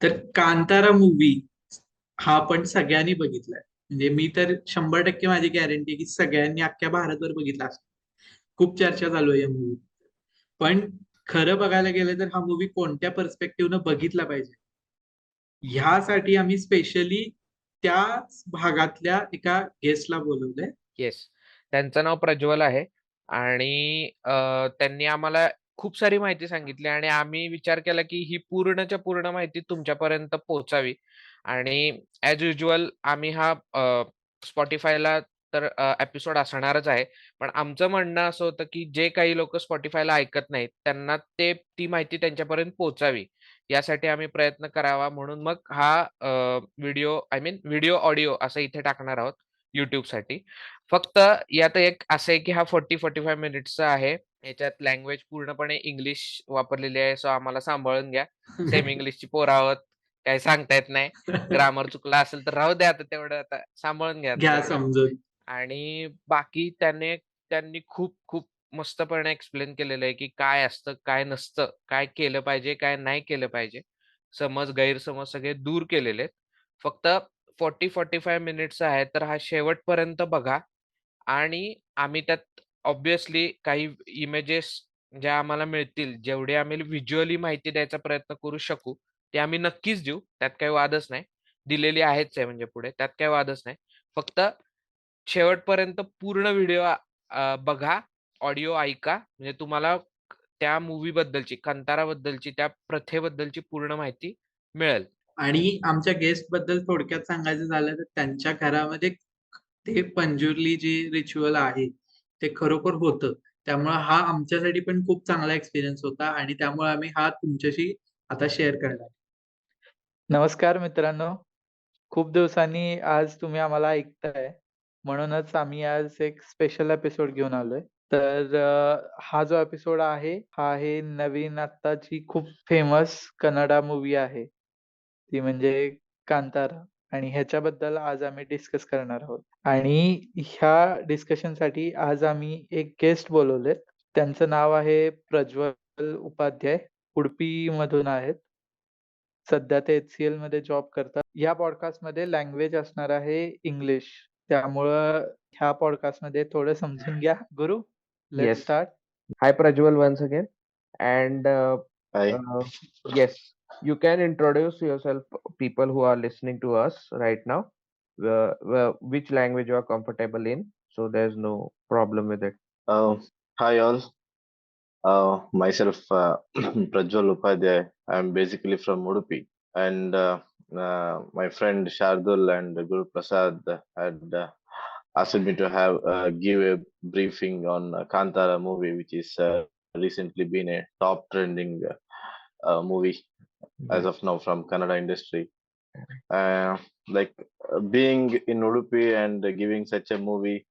तर कांतारा मूवी हा पण सगळ्यांनी बघितलाय. म्हणजे मी तर 100% माझी गॅरंटी आहे की सगळ्यांनी अख्ख्या भारतभर बघितला असतो. खूप चर्चा चालू आहे या मूवी. पण खरं बघायला गेलं तर हा मूवी कोणत्या पर्स्पेक्टिव्हनं बघितला पाहिजे ह्यासाठी आम्ही स्पेशली त्याच भागातल्या एका गेस्टला बोलवलंय. येस, त्यांचं नाव प्रज्वल आहे आणि त्यांनी आम्हाला खूप सारी माहिती सांगितली आणि आम्ही विचार केला की ही पूर्णच्या पूर्ण माहिती तुमच्यापर्यंत पोहोचावी. आणि ॲज युजुअल आम्ही हा Spotifyला तर एपिसोड असणारच आहे. पण आमचं म्हणणं असं होतं की जे काही लोकं Spotifyला ऐकत नाहीत, त्यांना ती माहिती त्यांच्यापर्यंत पोहोचावी, यासाठी आम्ही प्रयत्न करावा. म्हणून मग हा व्हिडिओ व्हिडिओ ऑडिओ असं इथे टाकणार आहोत YouTubeसाठी. फक्त यात एक असं आहे की हा 40-45 मिनिट्सचा आहे. याच्यात लँग्वेज पूर्णपणे इंग्लिश वापरलेली आहे. सो आम्हाला सांभाळून घ्या. सेमी इंग्लिशची पोरं आहोत. काही सांगता येत नाही. ग्रामर चुकला असेल तर राहू द्या, आता तेवढं आता सांभाळून घ्या घ्या तेवढं. समजून. आणि बाकी त्यांनी खूप खूप मस्तपणे एक्सप्लेन केलेलं आहे की काय असतं, काय नसतं, काय केलं पाहिजे, काय नाही केलं पाहिजे. गैरसमज सगळे दूर केलेले आहेत. फक्त 40-45 मिनिट्सचा आहे, तर हा शेवटपर्यंत बघा. आणि आम्ही त्यात ऑब्व्हियसली काही इमेजेस ज्या आम्हाला मिळतील, जेवढे आम्ही व्हिज्युअली माहिती द्यायचा प्रयत्न करू शकू, ते आम्ही नक्कीच देऊ. त्यात काही वादच नाही. दिलेली आहेच आहे म्हणजे पुढे, त्यात काही वादच नाही. फक्त शेवटपर्यंत पूर्ण व्हिडिओ बघा, ऑडिओ ऐका, म्हणजे तुम्हाला त्या मूव्हीबद्दलची, कंताराबद्दलची, त्या प्रथेबद्दलची पूर्ण माहिती मिळेल. आणि आमच्या गेस्ट बद्दल थोडक्यात सांगायचं झालं तर त्यांच्या घरामध्ये ते पंजुर्ली जी रिच्युअल आहे ते खरोखर होतं. त्यामुळे हा आमच्यासाठी पण खूप चांगला एक्सपिरियन्स होता आणि त्यामुळे आम्ही हा तुमच्याशी आता शेअर करणार. नमस्कार मित्रांनो. खूप दिवसांनी आज तुम्ही आम्हाला ऐकताय, म्हणूनच आम्ही आज एक स्पेशल एपिसोड घेऊन आलोय. तर हा जो एपिसोड आहे, हा आहे नवीन आत्ताची खूप फेमस कन्नडा मूवी आहे, ती म्हणजे कांतारा. आणि ह्याच्याबद्दल आज आम्ही डिस्कस करणार आहोत. आणि ह्या डिस्कशनसाठी आज आम्ही एक गेस्ट बोलवलेत. त्यांचं नाव आहे प्रज्वल उपाध्याय. उडपी मधून आहेत. सध्या ते HCL मध्ये जॉब करतात. या पॉडकास्ट मध्ये लँग्वेज असणार आहे इंग्लिश, त्यामुळं ह्या पॉडकास्ट मध्ये थोडं समजून घ्या. गुरु, let's Yes. Start. Hi, Prajwal, once again. And Hi. yes, you can introduce yourself, people who are listening to us right now, which language you are comfortable in. So there's no problem with it. Hi all. Myself Prajwal Upadhyaya. I'm basically from Udupi, and my friend Shardul and Guru Prasad had asked me to have give a briefing on Kantara movie, which is recently been a top trending movie as of now from Kannada industry. Uh, like being in Udupi and giving such a movie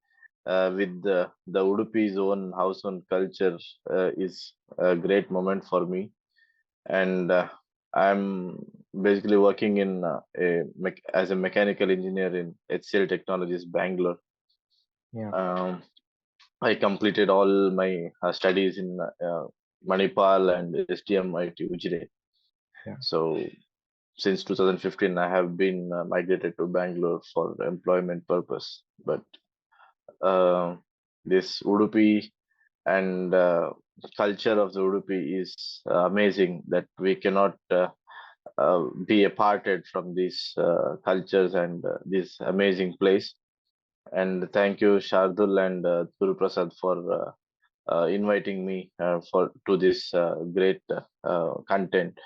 with the Udupi's own house own culture is a great moment for me. And I'm basically working in as a mechanical engineer in HCL Technologies, Bangalore. Yeah. I completed all my studies in Manipal and STM Ujire. Yeah. So since 2015, I have been migrated to Bangalore for employment purpose. But this Udupi and culture of the Udupi is amazing that we cannot be aparted from these cultures and this amazing place. And thank you, Shardul and Guru Prasad, for inviting me for to this great content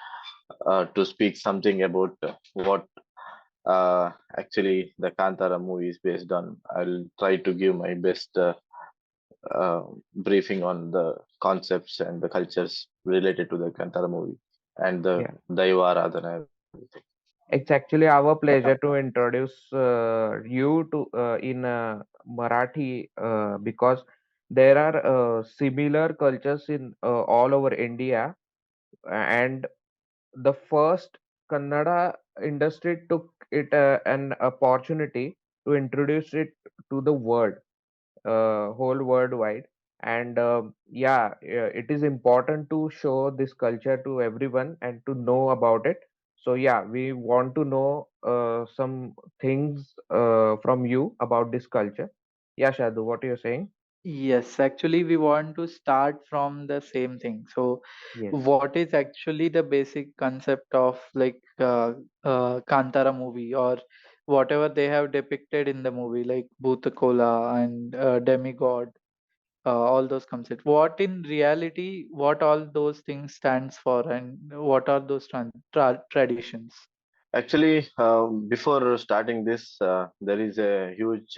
to speak something about what actually the Kantara movie is based on. I'll try to give my best uh, briefing on the concepts and the cultures related to the Kantara movie and the Yeah. Daiva Aradhana and everything. It's actually our pleasure to introduce you to in Marathi because there are similar cultures in all over India, and the first Kannada industry took it an opportunity to introduce it to the world, whole worldwide. And it is important to show this culture to everyone and to know about it. So yeah, we want to know some things from you about this culture. Yeah, Shadu, what are you saying? Yes, actually, we want to start from the same thing. So, Yes. what is actually the basic concept of like Kantara movie, or whatever they have depicted in the movie, like Bhutakola and demigod, all those concepts. What in reality, what all those things stands for, and what are those traditions? Actually, before starting this, there is a huge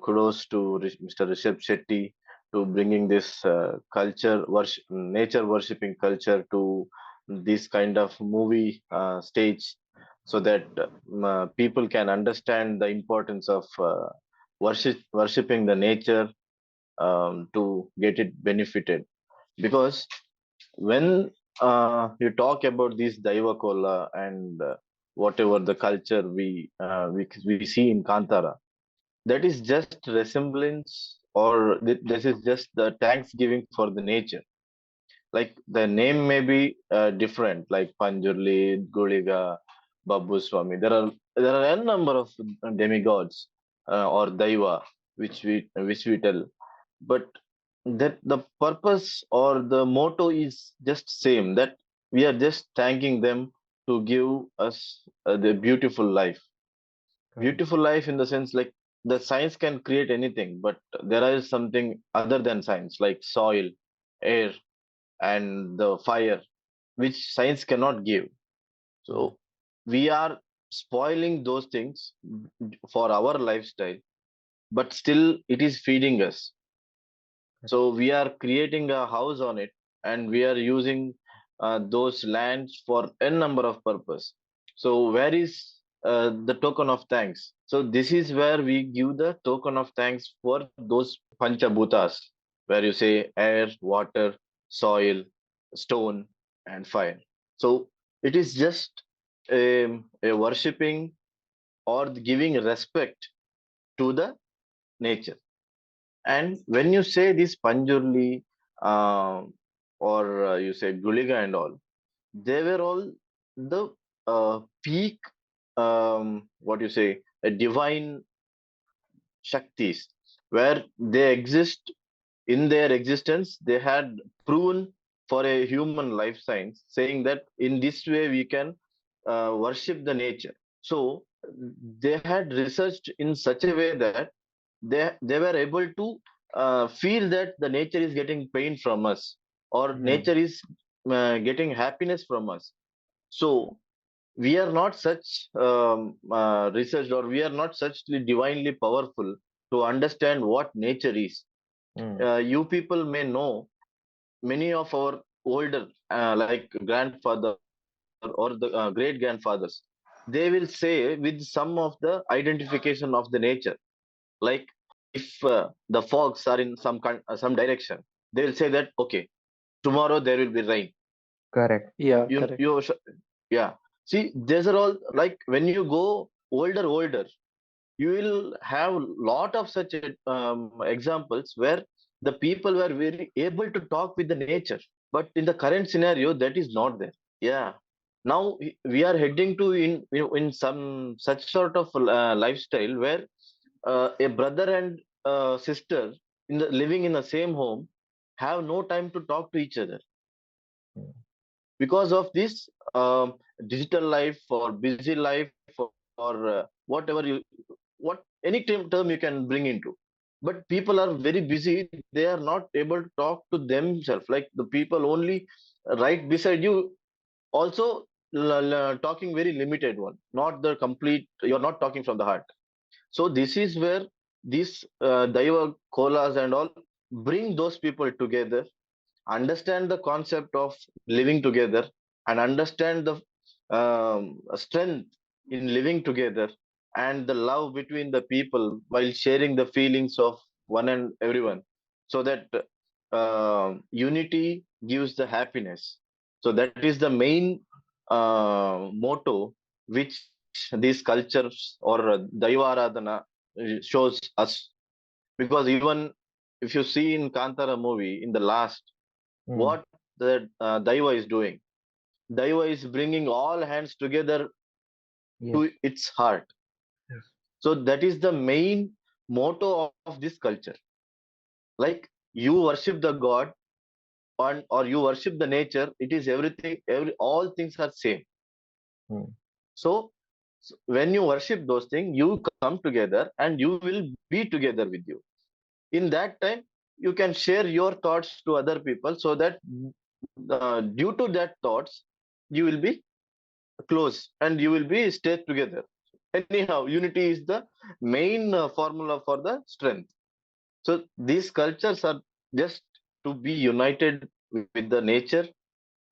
kudos to Mr. Rishab Shetty to bringing this nature worshipping culture to this kind of movie stage, so that people can understand the importance of worshipping the nature, to get it benefited. Because when you talk about this Daiva Kola and whatever the culture we see in Kantara, that is just resemblance, or this is just the thanksgiving for the nature. Like the name may be different, like Panjurli, Guliga, Babu Swami. There are a number of demigods or Daiva which we tell, but that the purpose or the motto is just same, that we are just thanking them to give us the beautiful life. Correct. Beautiful life in the sense, like, the science can create anything, but there is something other than science, like soil, air, and the fire, which science cannot give. Mm. So we are spoiling those things for our lifestyle, but still it is feeding us. Correct. So we are creating a house on it, and we are using those lands for a number of purpose. So where is the token of thanks? So this is where we give the token of thanks for those panchabhutas, where you say air, water, soil, stone, and fire. So it is just a worshipping or giving respect to the nature. And when you say this Panjurli, or you say Guliga and all, they were all the peak, what you say, a divine Shaktis, where they exist in their existence. They had proven for a human life science, saying that in this way we can worship the nature. So they had researched in such a way that they were able to feel that the nature is getting pain from us, or Mm. nature is getting happiness from us. So we are not such researched, or we are not such divinely powerful to understand what nature is. Mm. You people may know many of our older, like grandfather or the great grandfathers, they will say with some of the identification of the nature, like if the fogs are in some direction, they will say that, okay, tomorrow there will be rain. Correct. Yeah, you correct. you yeah, see, these are all, like, when you go older, you will have lot of such examples where the people were very able to talk with the nature. But in the current scenario, that is not there. Yeah, now we are heading to in some such sort of lifestyle where a brother and sister living in the same home have no time to talk to each other, Mm. because of this digital life or busy life, or whatever you, what any term you can bring into. But people are very busy, they are not able to talk to themselves, like the people only right beside you also talking very limited one, not the complete, you're not talking from the heart. So this is where these daiva kolas and all bring those people together, understand the concept of living together, and understand the strength in living together, and the love between the people while sharing the feelings of one and everyone, so that unity gives the happiness. So that is the main motto which these cultures or Daivaradhana shows us. Because even if you see in Kantara movie, in the last, Mm. what the Daiva is doing, Daiva is bringing all hands together Yes. to its heart. Yes. So that is the main motto of this culture. Like you worship the god, or you worship the nature. It is everything. All things are same. Hmm. So when you worship those things, you come together and you will be together with you. In that time, you can share your thoughts to other people, so that due to that thoughts, you will be close and you will be stay together. Anyhow, unity is the main formula for the strength. So these cultures are just to be united with the nature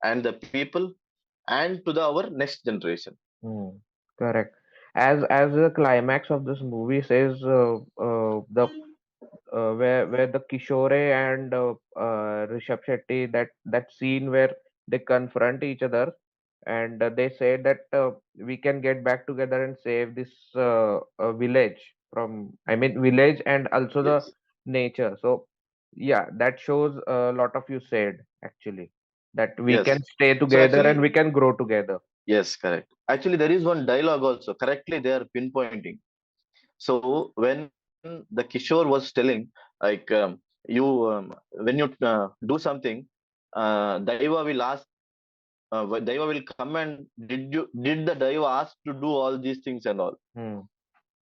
and the people and to our next generation. Hmm. Correct. As the climax of this movie says, the where the Kishore and Rishab Shetty, that scene where they confront each other, and they say that we can get back together and save this village from, I mean, village and also the Yes, nature. So yeah, that shows a lot of you said actually, that we yes. can stay So together and actually, we can grow together. yes, correct. Actually, there is one dialogue also. Correctly, they are pinpointing. So when the Kishore was telling, like you, when you do something, Daiva will ask, Daiva will come and did the Daiva ask to do all these things and all? Hmm.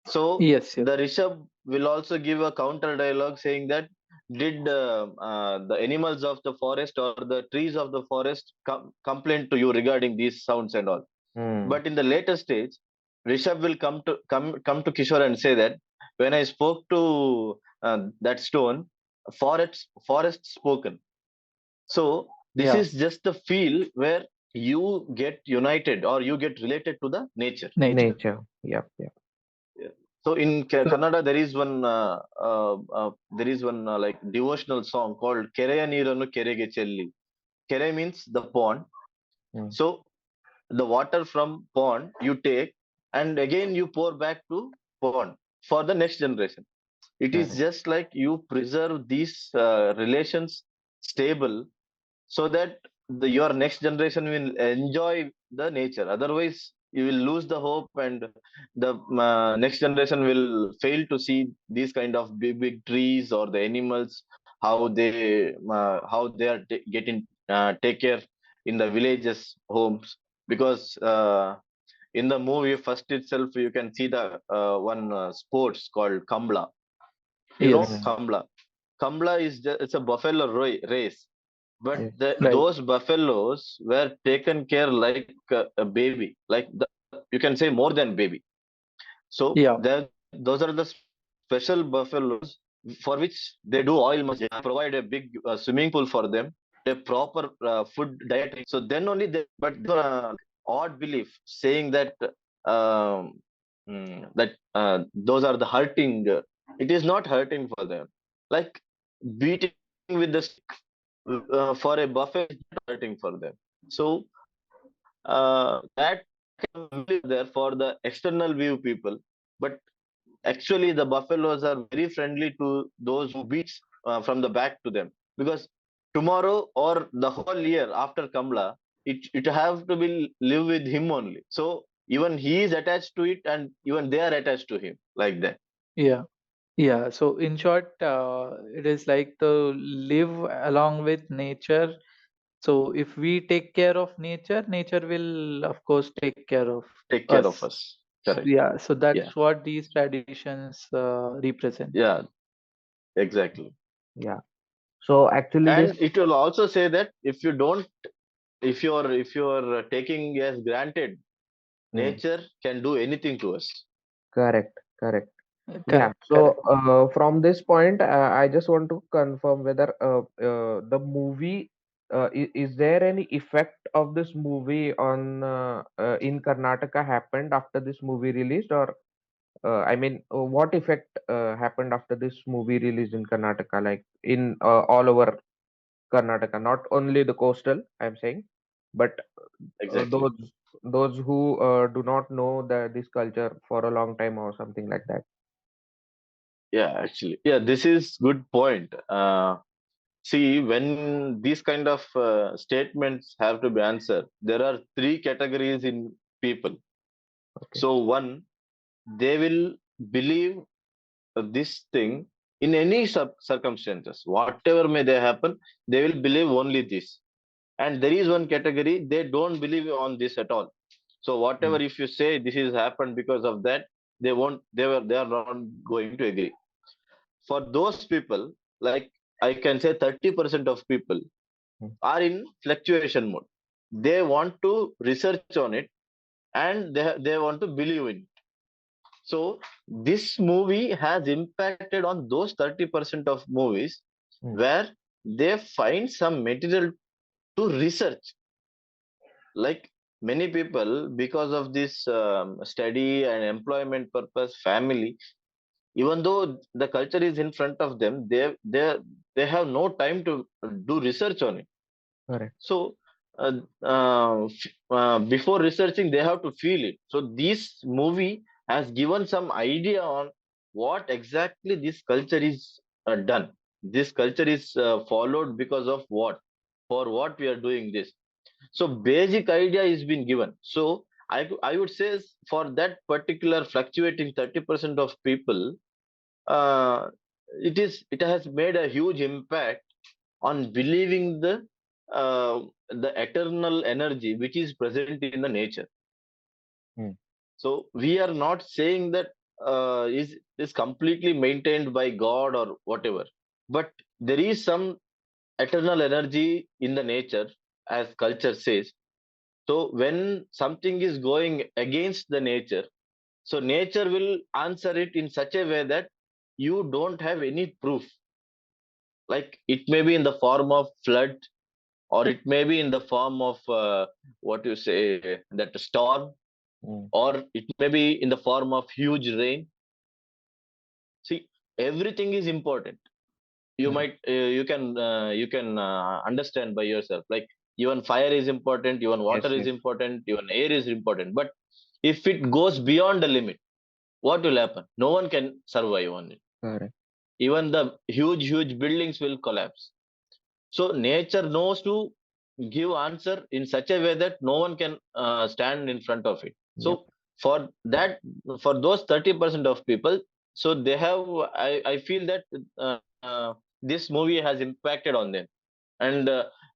So Yes, yes. the Rishabh will also give a counter dialogue saying that did the animals of the forest or the trees of the forest complain to you regarding these sounds and all? Hmm. But in the later stage, Rishabh will come to Kishore and say that when I spoke to that stone, forest spoken. So this Yeah, is just the feel where you get united or you get related to the nature. nature. Nature. Yep. Yep. Yeah. So in So, Kannada, there is one like devotional song called Kereya Neeranu Kerege Chelli. Kere means the pond. Hmm. So the water from pond you take and again you pour back to pond for the next generation. It is Correct. just like you preserve these relations stable, so that your next generation will enjoy the nature. Otherwise, you will lose the hope, and the next generation will fail to see these kind of big trees or the animals, how they are getting take care in the villages homes. Because in the movie first itself, you can see the one sports called Kambla. You know yes, Hmm. Kambla. Kambla is it's a buffalo race, but Yes. right. those buffaloes were taken care like a baby, like you can say more than baby. So Yeah, those are the special buffaloes for which they do oil massage. They provide a big swimming pool for them, a proper food dietary. So then only they, but odd belief saying that those are the hurting. It is not hurting for them. Like beating with the stick for a buffet is not hurting for them. So that can be there for the external view people, but actually the buffaloes are very friendly to those who beats from the back to them, because tomorrow or the whole year after Kamla, it have to be live with him only. So even he is attached to it, and even they are attached to him like that. yeah, yeah. So in short, it is like to live along with nature. So if we take care of nature, nature will of course take care of Take care of us. us. Correct. Yeah, so Yeah. that's what these traditions represent. Yeah. Exactly. Yeah. So actually, this And it will also say that if you don't, if you're taking as granted, Hmm. nature can do anything to us. Correct. Correct. Yeah. Correct, So correct. from this point, I just want to confirm whether the movie, is there any effect of this movie on in Karnataka happened after this movie released, or I mean, what effect happened after this movie released in Karnataka, like in all over Karnataka, not only the coastal, I'm saying, but uh, Exactly. those those who do not know this culture for a long time or something like that. Yeah, actually. Yeah, this is good point. See, when these kind of statements have to be answered, there are three categories in people. Okay. So one, they will believe this thing in any circumstances, whatever may they happen, they will believe only this. And there is one category, they don't believe on this at all. So whatever, if you say this has happened because of that, they are not going to agree. For those people, like I can say 30% of people Mm. are in fluctuation mode. They want to research on it, and they want to believe in it. So this movie has impacted on those 30% of movies Mm. where they find some material to research. Like many people, because of this study and employment purpose, family, even though the culture is in front of them, they have no time to do research on it. Correct. So before researching, they have to feel it. So this movie has given some idea on what exactly this culture is done. This culture is followed because of what, for what we are doing this. So basic idea is been given. So I would say for that particular fluctuating 30% of people, uh, it has made a huge impact on believing the eternal energy which is present in the nature. Mm. So we are not saying that is completely maintained by God or whatever, but there is some eternal energy in the nature, as culture says. So when something is going against the nature, so nature will answer it in such a way that you don't have any proof. Like it may be in the form of flood, or it may be in the form of what you say, that storm, Mm. or it may be in the form of huge rain. See, everything is important. You Correct. might you can understand by yourself, like even fire is important, even Yes, water is yes. important, even air is important. But if it goes beyond the limit, what will happen? No one can survive on it. Correct. Even the huge buildings will collapse. So nature knows to give answer in such a way that no one can stand in front of it. So Yep. for that, for those 30% of people, so they have, I feel that this movie has impacted on them. And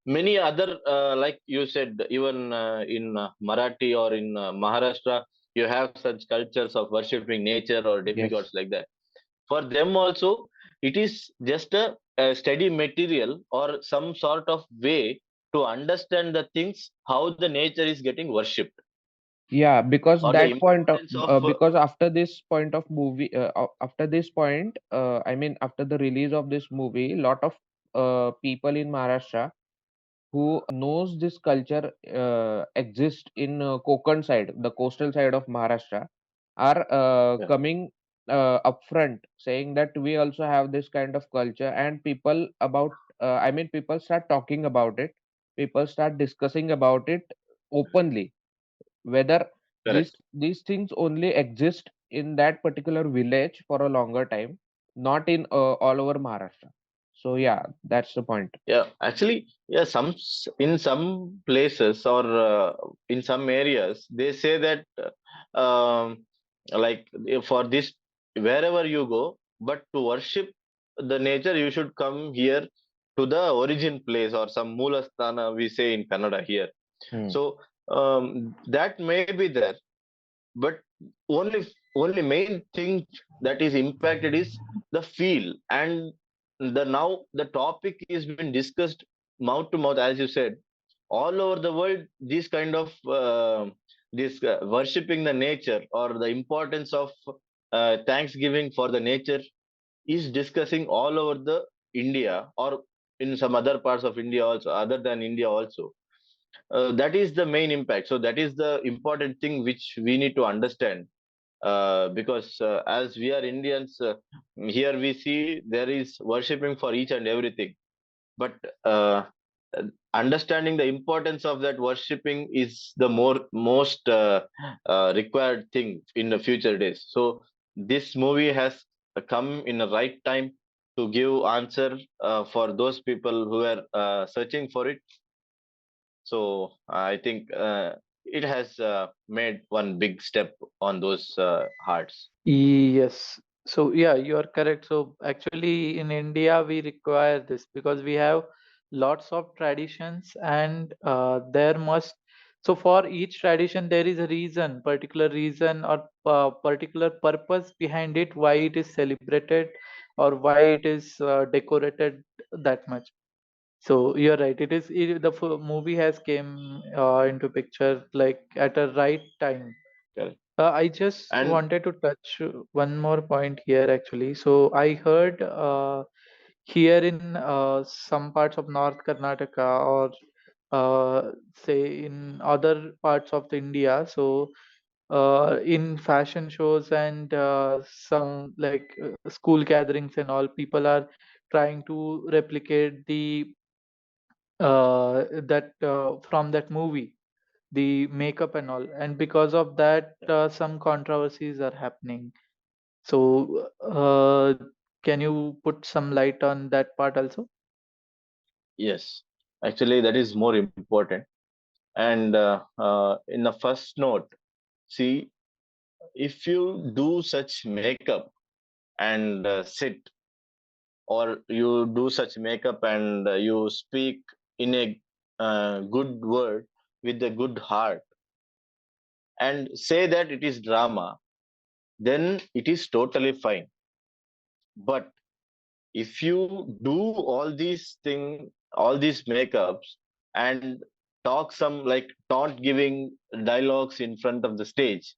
many other, like you said, even in Marathi or in Maharashtra, you have such cultures of worshipping nature or demigods Yes. like that. For them also, it is just a steady material or some sort of way to understand the things, how the nature is getting worshipped, Yeah, because or the that point of importance of because after this point of movie, after this point, I mean, after the release of this movie, lot of people in Maharashtra who knows this culture exists in Konkan side, the coastal side of Maharashtra, are yeah, coming upfront saying that we also have this kind of culture, and people about, I mean, people start talking about it, people start discussing about it openly, whether correct. these things only exist in that particular village for a longer time, not in all over Maharashtra. So yeah, that's the point. Yeah, actually, yeah, in some places or in some areas, they say that like for this, wherever you go, but to worship the nature, you should come here to the origin place, or some Moolasthana we say in Kannada here. Hmm. So that may be there, but only only main thing that is impacted is the feel. And the now the topic is being discussed mouth to mouth, as you said, all over the world. This kind of this worshipping the nature, or the importance of thanksgiving for the nature, is discussing all over the India, or in some other parts of India also, other than India also. That is the main impact. So that is the important thing which we need to understand, because as we are Indians, here we see there is worshipping for each and everything. But uh, understanding the importance of that worshipping is the most required thing in the future days. So this movie has come in the right time, to give answer for those people who are searching for it. So I think it has made one big step on those hearts. Yes. So yeah, you are correct. So actually in India we require this because we have lots of traditions and there must so for each tradition there is a reason, particular reason or particular purpose behind it, why it is celebrated or why it is decorated that much. So you're right. The movie has came into picture like at a right time. Correct. I just And wanted to touch one more point here actually. So I heard here in some parts of North Karnataka or say in other parts of the India, so in fashion shows and some like school gatherings and all, people are trying to replicate the that from that movie, the makeup and all, and because of that some controversies are happening. So can you put some light on that part also? yes, actually, that is more important. And in the first note, see, if you do such makeup and sit, or you do such makeup and you speak in a good word with a good heart and say that it is drama, then it is totally fine. But if you do all these things, all these makeups, and talk some like taunt giving dialogues in front of the stage,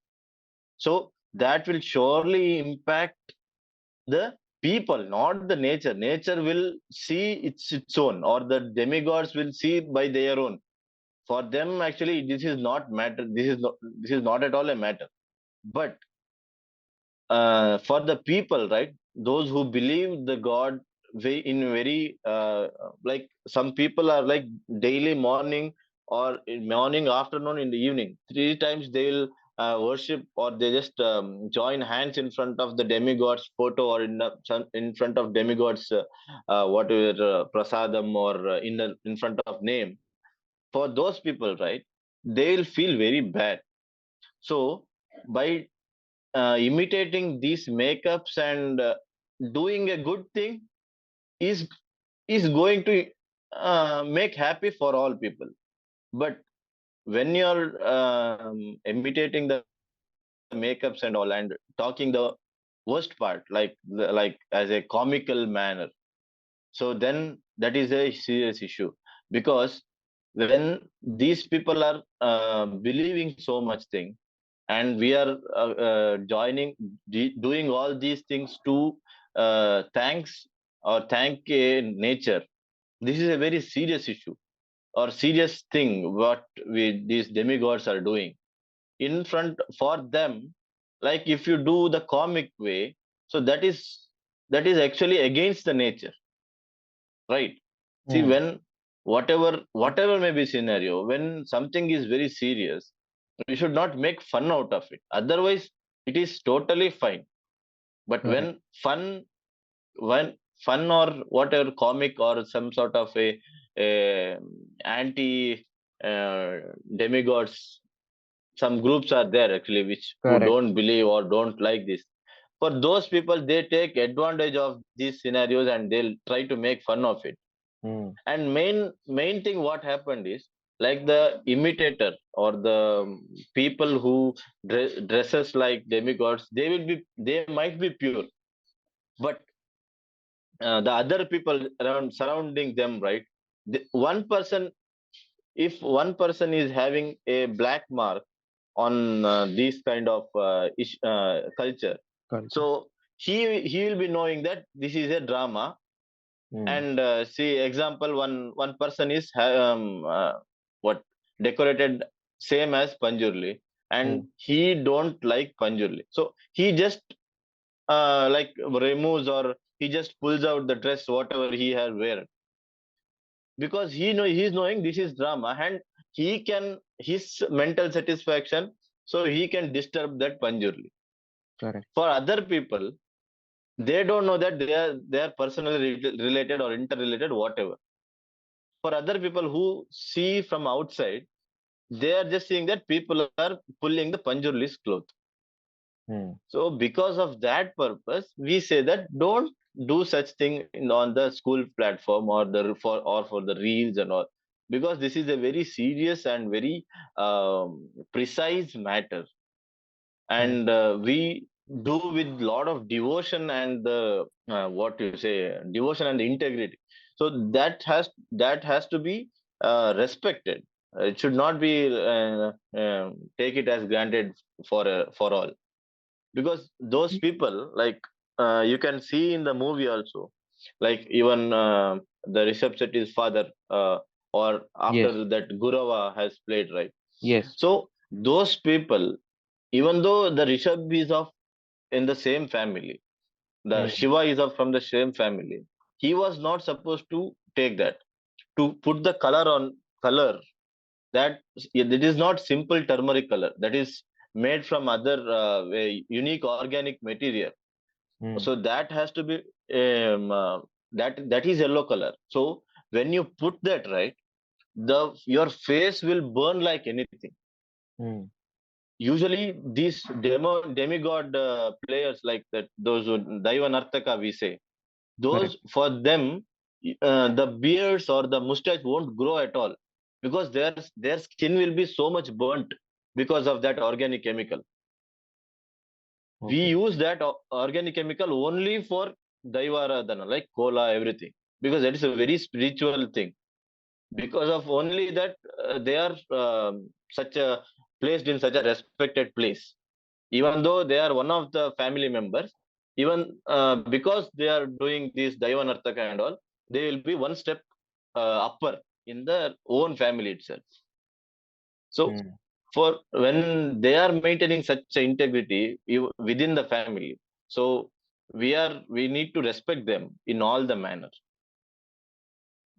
so that will surely impact the people, not the nature. Nature will see its own, or the demigods will see by their own. For them, actually, this is not matter. This is not at all a matter. But for the people, right? Those who believe the God in very like some people are like daily morning or in morning, afternoon, in the evening, three times they'll worship, or they just join hands in front of the demigod's photo, or in front of demigod's whatever prasadam, or in front of name. For those people, right? They'll feel very bad. So by imitating these makeups and doing a good thing is going to make happy for all people. But when you're imitating the makeups and all and talking the worst part, like as a comical manner, so then that is a serious issue. Because when these people are believing so much thing, and we are doing all these things to thanks or thank nature, this is a very serious issue or serious thing what we these demigods are doing in front for them. Like if you do the comic way, so that is actually against the nature, right? See, Hmm. when whatever may be scenario, when something is very serious, we should not make fun out of it. Otherwise, it is totally fine. But Correct. when fun or whatever comic or some sort of a anti uh, demigods, some groups are there actually which who Correct. don't believe or don't like this. For those people, they take advantage of these scenarios and they'll try to make fun of it. Hmm. And main thing what happened is, like the imitator or the people who dresses like demigods, they might be pure. But the other people around surrounding them, right? One person, if one person is having a black mark on these kind of culture, Correct. so he will be knowing that this is a drama. Hmm. And see example, one person is what decorated same as Panjurli, Hmm. and he don't like Panjurli, so he just like removes, or he just pulls out the dress whatever he has wear, because he's knowing this is drama, and he can his mental satisfaction, so he can disturb that Panjurli. Correct. For other people, they don't know that they are personally related or interrelated, whatever. For other people who see from outside, they are just seeing that people are pulling the Panjurli's cloth. Hmm. So because of that purpose, we say that don't do such thing on the school platform or for the reels and all, because this is a very serious and very precise matter, Correct. and we do with lot of devotion and the what you say, devotion and integrity. So that has to be respected. It should not be take it as granted for all, because those people, like, you can see in the movie also, like even the Rishabh Shetty's father, or after Yes. that Gurava has played, right? Yes. So those people, even though the Rishabh is of in the same family, the Hmm. Shiva is of from the same family, he was not supposed to take that, to put the color that it is not simple turmeric color, that is made from other unique organic material. Hmm. So that has to be that is yellow color. So when you put that, right, the your face will burn like anything. Hmm. Usually these demigod players, like that, those who daiva nartaka we say, those Correct. for them, the beards or the mustache won't grow at all, because their skin will be so much burnt because of that organic chemical. We Okay. use that organic chemical only for daivaradhana, like kola, everything, because that is a very spiritual thing. Because of only that, they are such a placed in such a respected place, even though they are one of the family members. Even because they are doing this daiva nartaka and all, they will be one step upper in their own family itself. So Hmm. for when they are maintaining such a integrity within the family, so we need to respect them in all the manner.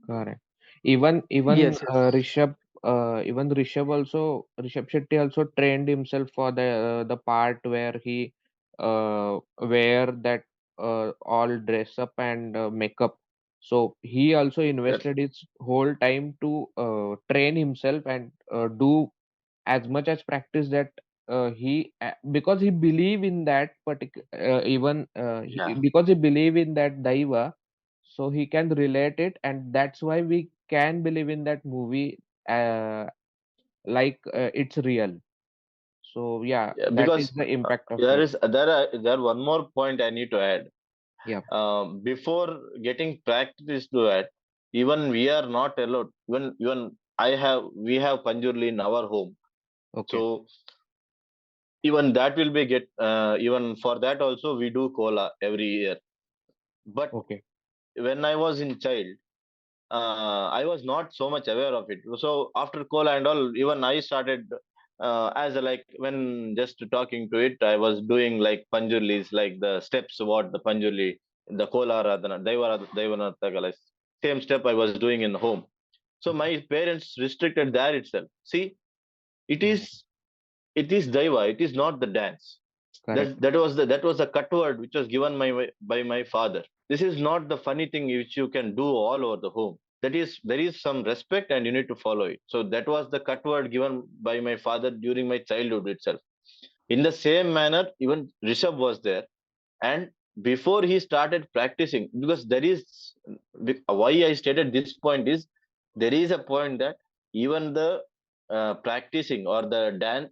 Correct. Even Yes, yes. Rishabh Shetty also trained himself for the part where he wear that all dress up and makeup. So he also Yes. invested his whole time to train himself and do as much as practice that because he believe in that particular Yeah. because he believe in that daiva, so he can relate it, and that's why we can believe in that movie like it's real. So yeah, Yeah, that is because the impact of there that. is there one more point I need to add. Yeah. Before getting practice to that, even we are not allowed. Even we have Panjurli in our home. Okay. So even that will be get even for that also we do cola every year. But Okay. when I was in child, I was not so much aware of it. So after cola and all, even I started as a, like, when just talking to it, I was doing like Panjurlis, like the steps, what the Panjurli, the cola radhana, Daivana Tagala, same step I was doing in home. So Okay. my parents restricted that itself. See, it Mhm. is it is Daiva, it is not the dance. Correct. That was the cut word which was given by my father. This is not the funny thing which you can do all over the home. That is, there is some respect and you need to follow it. So that was the cut word given by my father during my childhood itself. In the same manner, even Rishabh was there, and before he started practicing, because there is, why I stated this point is, there is a point that even the practicing or the dance,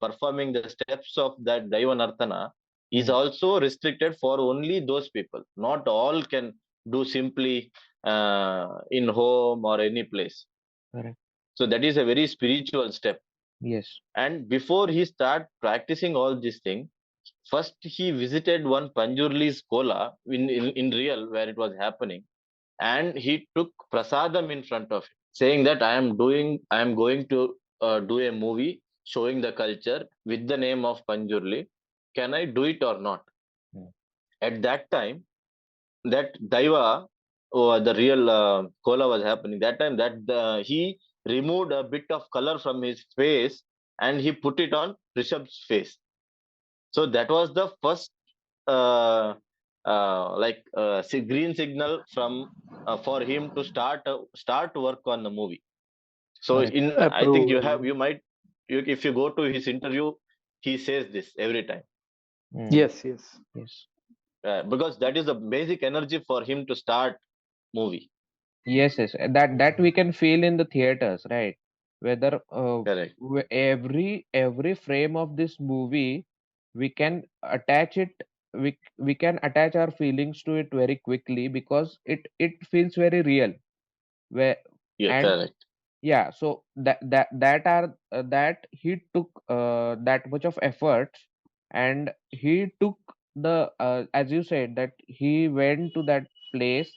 performing the steps of that daivanartana is Hmm. also restricted for only those people. Not all can do simply in home or any place. Correct. So that is a very spiritual step. Yes. And before he start practicing all these things, first he visited one Panjurli's Kola in real where it was happening, and he took prasadam in front of him, saying that I am going to do a movie showing the culture with the name of Panjurli. Can I do it or not? Hmm. At that time, that Daiva, or the real Kola was happening. That time, he removed a bit of color from his face and he put it on Rishabh's face. So that was the first uh, green signal from for him to start work on the movie. So Correct. in I think Approval. if you go to his interview, he says this every time, Mm. Yes, yes. Yes. because that is the basic energy for him to start movie. Yes, yes. That we can feel in the theaters, right? Whether Correct. every frame of this movie, we can attach it. We can attach our feelings to it very quickly because it feels very real. Where Yeah, and correct. yeah, so that he took that much of effort, and he took the as you said that he went to that place.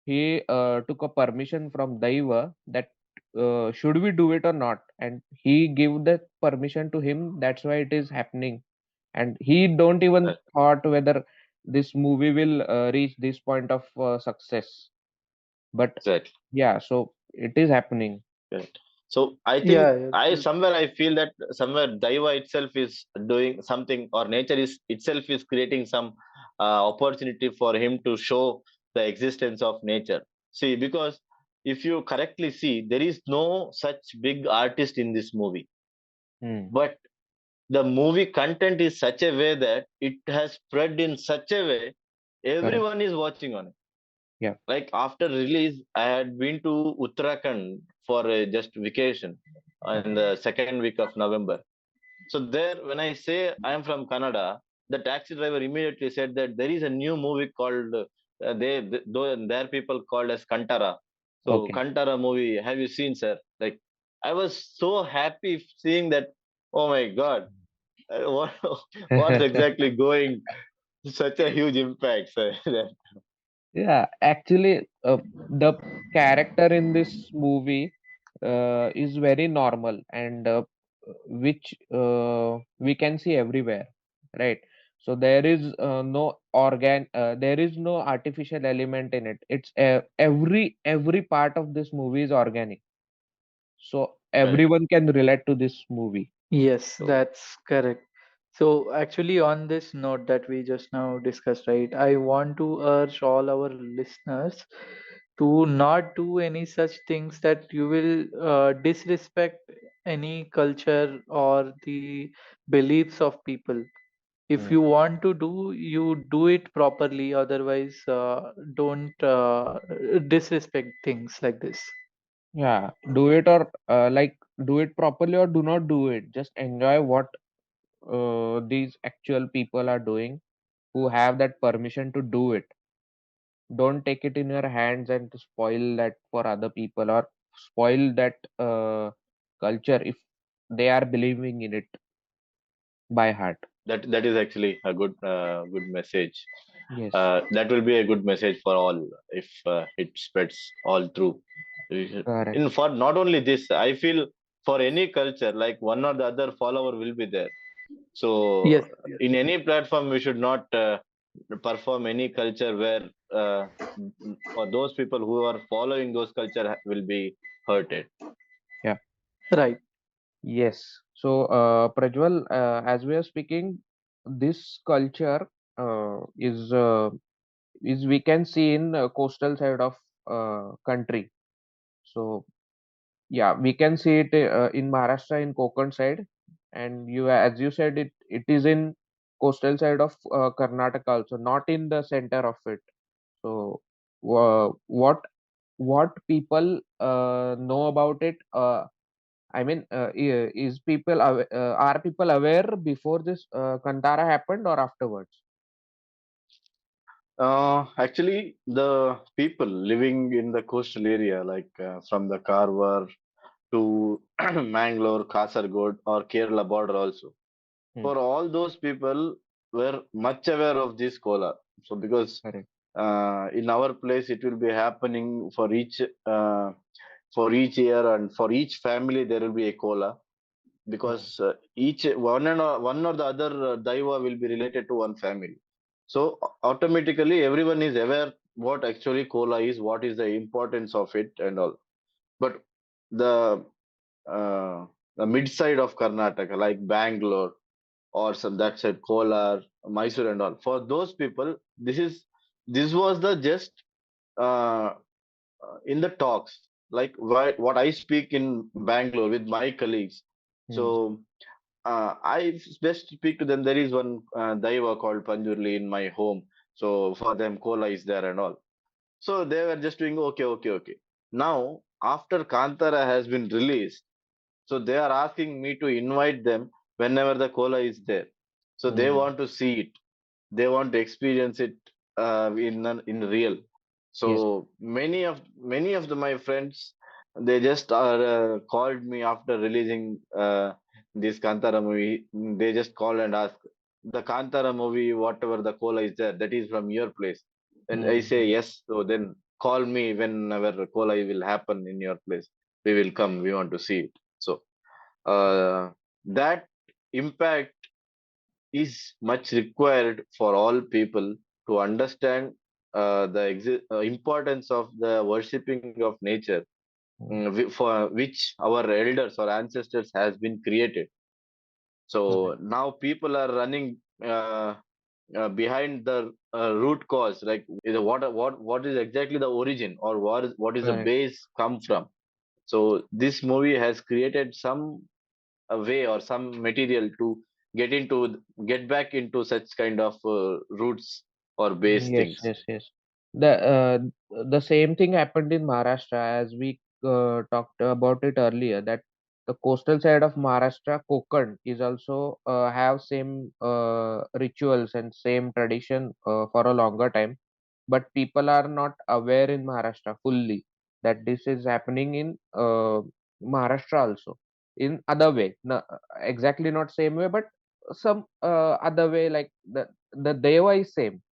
He took a permission from Daiva that should we do it or not, and he give that permission to him. That's why it is happening, and he don't even Correct. thought whether this movie will reach this point of success. But Exactly. yeah, so it is happening. Correct. So I Yeah, think yeah. I feel that somewhere Daiva itself is doing something, or nature is itself is creating some opportunity for him to show the existence of nature. See, because if you correctly see, there is no such big artist in this movie, Hmm. but the movie content is such a way that it has spread in such a way Correct. everyone is watching on it. Yeah. Like after release, I had been to Uttarakhand for just vacation in the second week of November. So there, when I say I am from Kannada, the taxi driver immediately said that there is a new movie called though their people called as Kantara. So Okay. Kantara movie, have you seen, sir? Like I was so happy seeing that. Oh my God, what what's exactly going? Such a huge impact, sir. Yeah, actually, the character in this movie is very normal and which we can see everywhere, right? So there is no artificial element in it. It's every part of this movie is organic. So Correct. everyone can relate to this movie. Yes, So that's correct. So, actually, on this note that we just now discussed, right, I want to urge all our listeners to not do any such things that you will disrespect any culture or the beliefs of people. If Hmm. you want to do, you do it properly. Otherwise, don't disrespect things like this. Yeah, do it or do it properly or do not do it. Just enjoy what these actual people are doing who have that permission to do it. Don't take it in your hands and to spoil that for other people or spoil that culture if they are believing in it by heart. that is actually a good message. Yes, That will be a good message for all if it spreads all through. correct. In for not only this, I feel for any culture, like one or the other follower will be there. So Yes, yes. in any platform, we should not perform any culture where for those people who are following those culture will be hurted. Yeah. Right. Yes. So, Prajwal, as we are speaking, this culture is we can see in coastal side of country. So yeah, we can see it in Maharashtra in Konkan side, and you as you said it is in coastal side of Karnataka also, not in the center of it. So what people know about it? I mean, is are people aware before this Kantara happened or afterwards? Actually, the people living in the coastal area, like from the Karwar to Mangalore, Kasargod, or Kerala border also. Hmm, For all those people were much aware of this kola. So because correct. in our place it will be happening for each year, and for each family there will be a kola, Hmm, because each one or the other daiva will be related to one family. So automatically everyone is aware what actually kola is, what is the importance of it and all. But the uh, the mid side of Karnataka, like Bangalore or some that said Kolar, Mysore and all. For those people, this is this was the just uh, in the talks, like what I speak in Bangalore with my colleagues. Hmm. So I best speak to them. There is one daiva called Panjurli in my home. So for them, cola is there and all. So they were just doing okay, okay, okay. Now, after Kantara has been released, so they are asking me to invite them whenever the cola is there. So they Hmm. want to see it. They want to experience it in real. Yes. So many of my friends, they just called me after releasing this Kantara movie. They just call and ask the Kantara movie, whatever the cola is there, that is from your place. And I say Hmm. yes. So then call me whenever cola will happen in your place. We will come. We want to see it. So that impact is much required for all people to understand the importance of the worshipping of nature, Hmm. for which our elders or ancestors has been created. Right. So now people are running behind the root cause, like what is exactly the origin, or what is the Correct. base come from. So this movie has created some a way or some material to get back into such kind of roots or base Yes, things. yes, yes. The same thing happened in Maharashtra, as we talked about it earlier. That the coastal side of Maharashtra, Konkan, is also have same rituals and same tradition for a longer time. But people are not aware in Maharashtra fully that this is happening in Maharashtra also, in other way. No, exactly not same way, but some other way. Like the deva is same.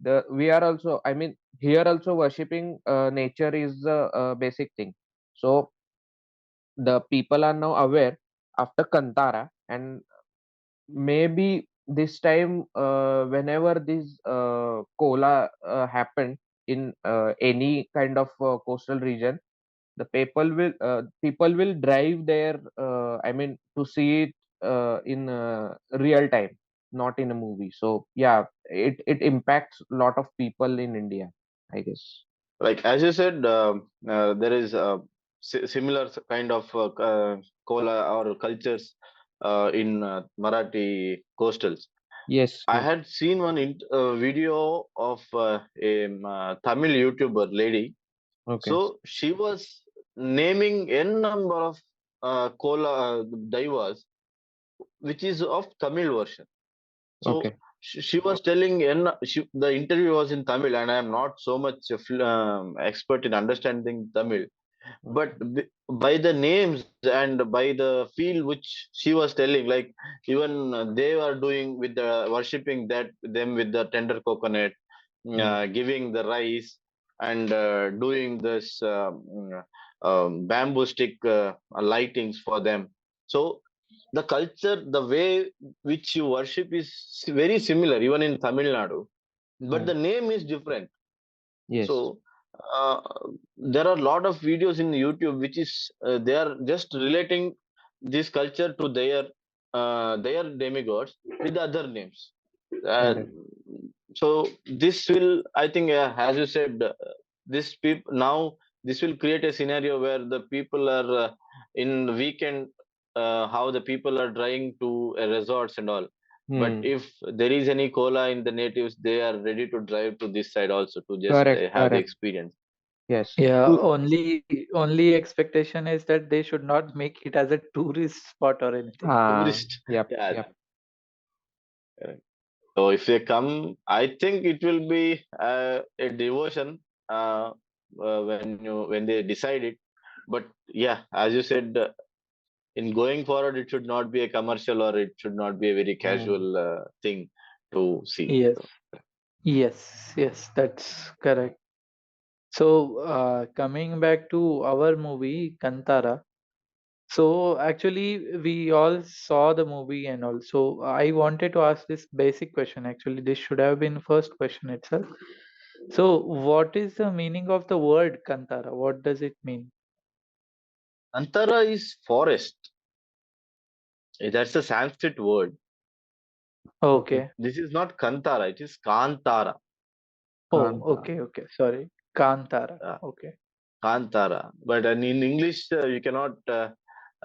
The we are also, I mean, here also worshipping nature is the basic thing. So the people are now aware after Kantara, and maybe this time whenever this cola happened in any kind of coastal region, the people will drive there, I mean, to see it in real time, not in a movie. So yeah, it impacts a lot of people in India, I guess. Like as you said, there is similar kind of kola or cultures in Marathi coastals. Yes, I yes. had seen one video of a Tamil YouTuber lady. Okay. So she was naming n number of kola divas, which is of Tamil version. So Okay. she was telling, the interview was in Tamil, and I am not so much expert in understanding Tamil. But Okay. by the names and by the feel which she was telling, like even they were doing with the worshipping that them with the tender coconut, Hmm. giving the rice, and doing this bamboo stick lightings for them. So the culture, the way which you worship is very similar, even in Tamil Nadu, but Hmm. the name is different. Yes. So uh, there are a lot of videos in YouTube which is they are just relating this culture to their demigods with other names. Uh, Correct. so this will, I think, as you said, this people now, this will create a scenario where the people are in weekend, how the people are driving to resorts and all. But Hmm. if there is any cola in the natives, they are ready to drive to this side also to just Correct. have the Correct. experience. Yes. Yeah, To only expectation is that they should not make it as a tourist spot or anything. Tourist, Yep. yeah. Yep. Correct. So if they come, I think it will be a devotion when they decide it. But yeah, as you said, in going forward, it should not be a commercial, or it should not be a very Hmm. casual thing to see. Yes, So, yes, that's correct. So, coming back to our movie, Kantara. So, actually, we all saw the movie and also I wanted to ask this basic question. Actually, this should have been first question itself. So, what is the meaning of the word Kantara? What does it mean? Antara is forest. That's a Sanskrit word. Okay. Okay, This is not Kantara, it is Kantara. Oh, Kantara. okay. Sorry. Kantara. uh, Okay. Kantara. But in English, you cannot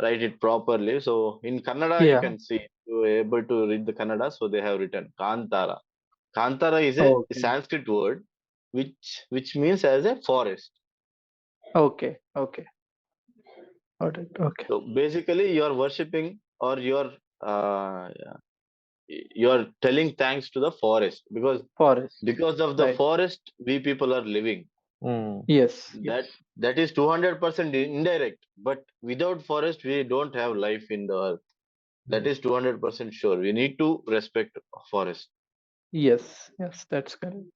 write it properly. So in Kannada, you Yeah. can see you are able to read the Kannada. So they have written Kantara. Kantara is a Okay. Sanskrit word which means as a forest. Okay. Got it. Okay. So basically, you are worshipping or uh, you're telling thanks to the forest Forest. because of the Right. forest we people are living. Hmm. Yes. That that is 200% indirect. But without forest, we don't have life in the earth. That Yes. is 200% sure. We need to respect forest. Yes. That's correct.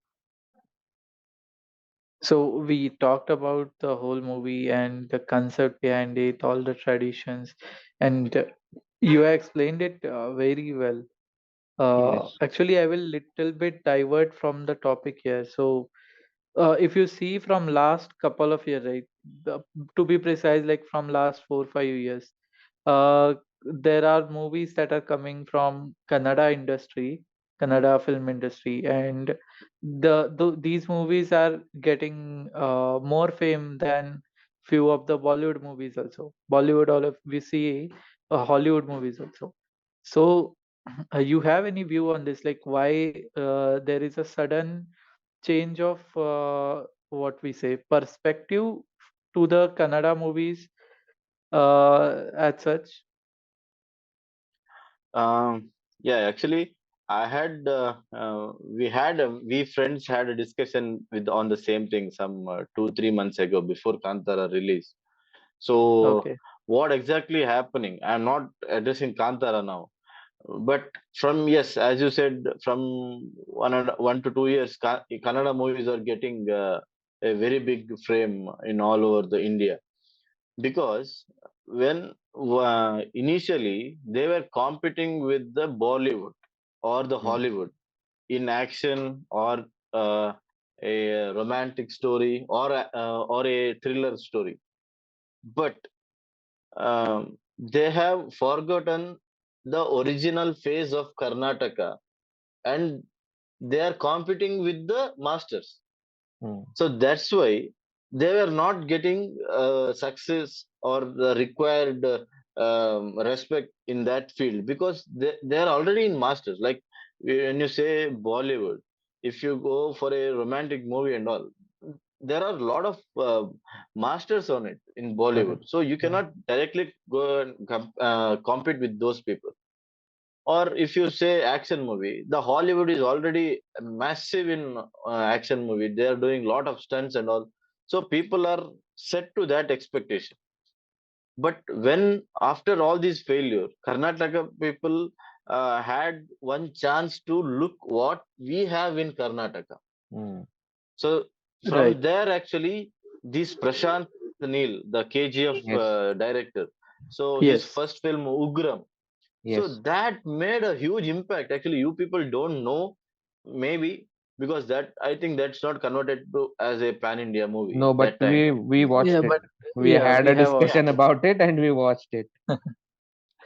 So we talked about the whole movie and the concept behind it, all the traditions, and you explained it very well. Yes. Actually, I will little bit divert from the topic here. So, if you see from last couple of years, right, to be precise, like from last 4 5 years, uh, there are movies that are coming from Kannada industry, Kannada film industry, and these movies are getting more fame than few of the Bollywood movies also. Bollywood, all of we see Hollywood movies also. So, you have any view on this? Like, why there is a sudden change of what we say perspective to the Kannada movies as such? Um, yeah, actually, I had we friends had a discussion with on the same thing some 2 3 months ago before Kantara release. So Okay. what exactly happening? I'm not addressing Kantara now, but from yes, as you said, from 1 to 2 years, Kannada movies are getting a very big frame in all over the India because when initially they were competing with the Bollywood or the Hmm. Hollywood in action or a romantic story or a thriller story, but they have forgotten the original phase of Karnataka and they are competing with the masters. Hmm. So that's why they were not getting success or the required respect in that field because they are already in masters. Like when you say Bollywood, if you go for a romantic movie and all, there are a lot of masters on it in Bollywood. Correct. So you Hmm. cannot directly go and compete with those people. Or if you say action movie, the Hollywood is already massive in action movie. They are doing lot of stunts and all. So people are set to that expectation. But when after all these failure, Karnataka people had one chance to look what we have in Karnataka. Hmm. So from Right. there, actually, this Prashant Neel, the KGF Yes. director, so his Yes. first film Ugram, so Yes. that made a huge impact. Actually, you people don't know, maybe because that I think that's not converted to as a pan India movie No, but that time. we watched Yeah, it. but We yeah, had we a have Yeah, discussion watched it. about it and we watched it.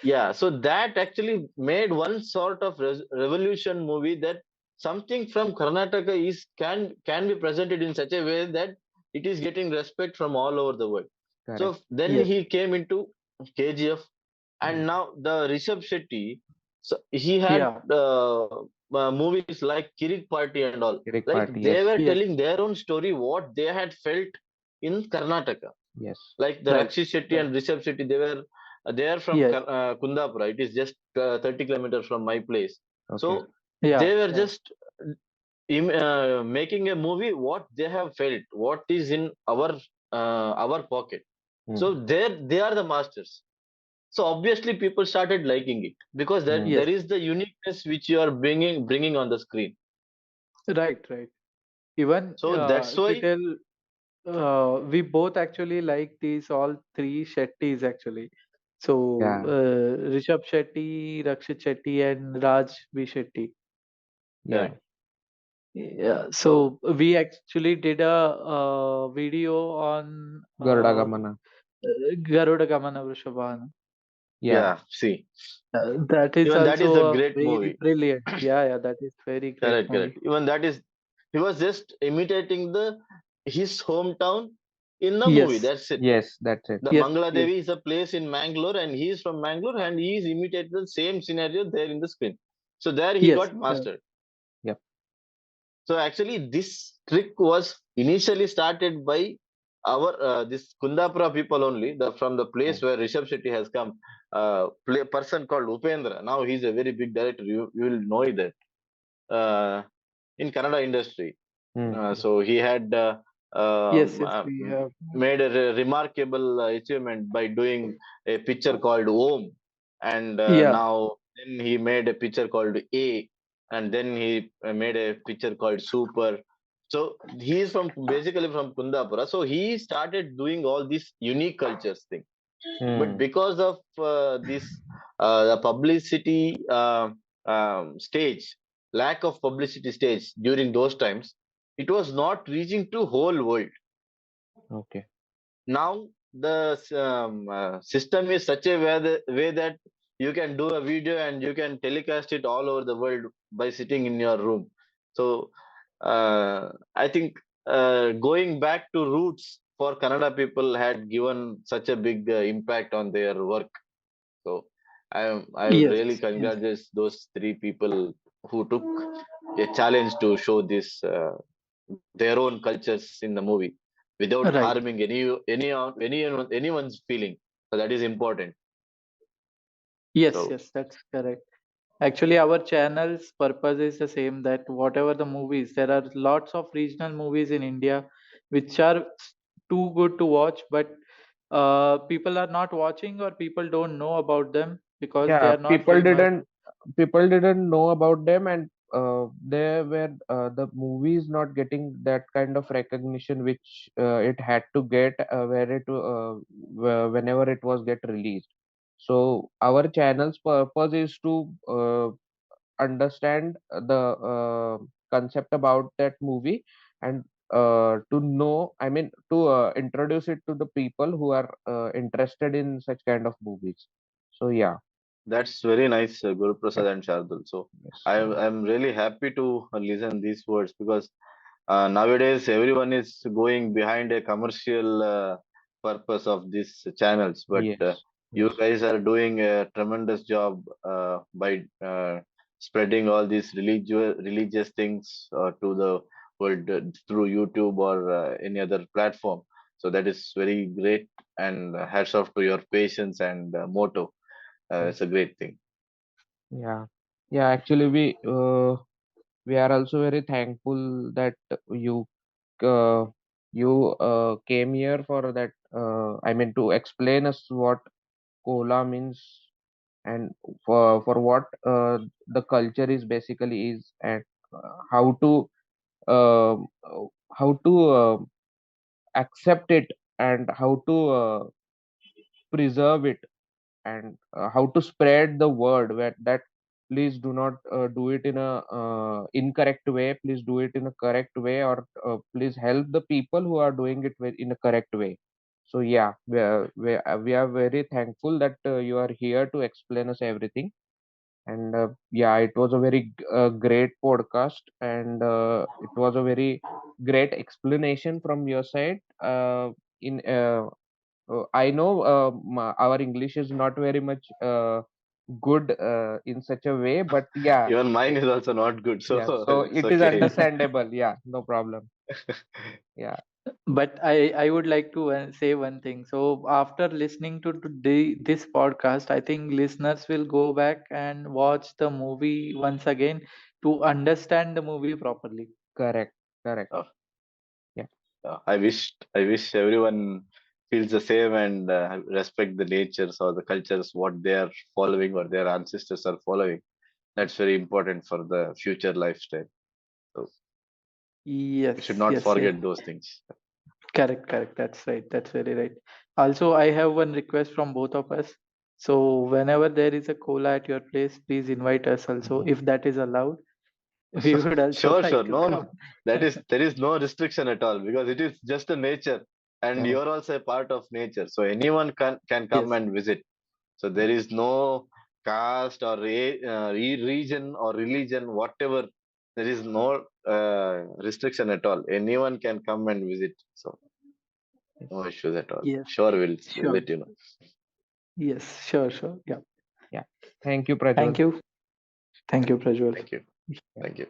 yeah. So that actually made one sort of revolution movie that something from Karnataka is can be presented in such a way that it is getting respect from all over the world. Correct. So then Yes. he came into KGF, Hmm. and now the Rishab Shetty, so he had Yeah. movies like Kirik Party and all. Kirik Like Party. they Yes. were Yes. telling their own story, what they had felt in Karnataka. Yes. Like the Right. Rakshit Shetty Right. and Rishabh Shetty, they are from Yes. Kundapura. It is just 30 kilometers from my place. Okay. So Yeah. they were Yeah. just making a movie what they have felt, what is in our pocket. Hmm. So they are the masters. So obviously people started liking it because that Hmm. Yes. there is the uniqueness which you are bringing on the screen. Right. Even So that's if we why tell, we both actually like these all three Shetties actually. So Yeah. Rishabh Shetty, Rakshit Shetty, and Raj B Shetty. Yeah. correct. Yeah. So So we actually did a video on Garuda Gamana. Garuda Gamana Vrishabhana. Yeah. yeah, see, That is even that is also a a great very movie. brilliant. Yeah. That is very great Correct, movie. correct. Even that is He was just imitating his hometown in the movie. Yes, That's it. Yes, that's it. The yes, Mangala yes, Devi is a place in Mangalore, and he is from Mangalore, and he is imitating the same scenario there in the screen. So there he yes, got mastered. Yep. So actually, this trick was initially started by our this Kundapura people only. From the place where Rishab Shetty has come, person called Upendra. Now he's a very big director. You will know that in Kannada industry. Mm. So he had yes, yes. We have. made a remarkable achievement by doing a picture called Om, and Yeah, now then he made a picture called A, and then he made a picture called Super. So he is from basically from Kundapura. So he started doing all these unique cultures thing. But Mm. because of this the publicity stage, lack of publicity stage during those times, it was not reaching to whole world. Okay. Now the system is such a way that you can do a video and you can telecast it all over the world by sitting in your room. So I think going back to roots for Kannada people had given such a big impact on their work. So I would yes, really yes. congratulate those three people who took a challenge to show this their own cultures in the movie without Right. harming anyone's feeling. So that is important. Yes, So yes, that's correct. Actually, our channel's purpose is the same, that whatever the movies, there are lots of regional movies in India which are too good to watch, but people are not watching, or people don't know about them because they Yeah, are not famous. people didn't know about them, and they were the movie is not getting that kind of recognition which it had to get whenever it was get released. So our channel's purpose is to understand the concept about that movie, and to know, I mean, to introduce it to the people who are interested in such kind of movies. So yeah. that's very nice, Guru Prasad and Shardul. So Yes. I'm really happy to listen these words because nowadays everyone is going behind a commercial purpose of these channels, but Yes. you Yes. guys are doing a tremendous job by spreading all these religious things to the world through YouTube or any other platform. So that is very great, and hats off to your patience and motto. It's a great thing. Yeah. Yeah. Actually, we are also very thankful that you uh, came here for that. I mean, to explain us what cola means, and for what the culture is basically is, and how to uh, accept it, and how to preserve it, and how to spread the word where that please do not do it in a incorrect way, please do it in a correct way, or please help the people who are doing it in a correct way. So yeah, we are very thankful that you are here to explain us everything. And yeah, it was a very great podcast, and it was a very great explanation from your side. In I know our English is not very much good in such a way, but yeah, Even mine is also not good, so yeah. So it's it is okay. understandable. Yeah, no problem. Yeah, But I would like to say one thing. So after listening to this podcast, I think listeners will go back and watch the movie once again to understand the movie properly. correct, correct. Uh, Yeah, I wish everyone feels the same and respect the natures or the cultures what they are following or their ancestors are following. That's very important for the future lifestyle. So we should Yes, not yes, yes. forget those things. Correct, correct. That's right. That's very right. Also, I have one request from both of us. So whenever there is a cola at your place, please invite us also, if that is allowed. We would also Sure, sure. like to No, no. come. There is no restriction at all because it is just a nature, and correct. you're also a part of nature. So anyone can come Yes. and visit. So there is no caste or region or religion, whatever there is no restriction at all. Anyone can come and visit. So no issues at all. Yes, Sure, we'll sure. let you know. Yes, sure. Yeah. Yeah. Thank you, Prajwal. Thank you, Prajwal. Thank you. Thank you.